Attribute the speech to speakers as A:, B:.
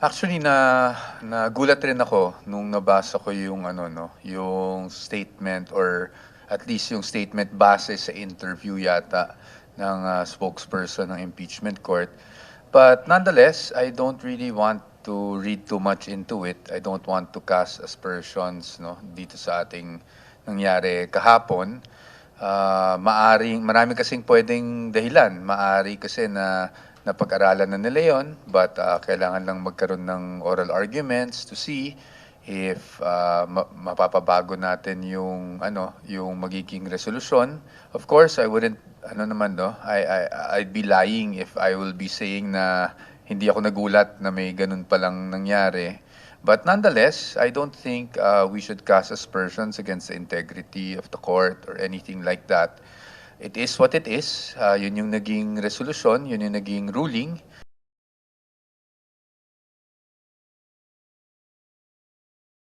A: Actually, nagulat rin ako nung nabasa ko yung ano 'no, yung statement or at least yung statement base sa interview yata ng, spokesperson ng impeachment court. But nonetheless, I don't really want to read too much into it. I don't want to cast aspersions 'no, dito sa ating nangyari kahapon. Marami kasing puwedeng dahilan. Maari kasi na napag-aralan na nila 'yon, but, kailangan lang magkaroon ng oral arguments to see if, mapapabago natin yung ano, yung magiging resolusyon. Of course, I wouldn't ano naman 'no, I'd be lying if I will be saying na hindi ako nagulat na may gano'n palang nangyari. But nonetheless, I don't think we should cast aspersions against the integrity of the court or anything like that. It is what it is. Yun yung naging resolusyon, yun yung naging ruling.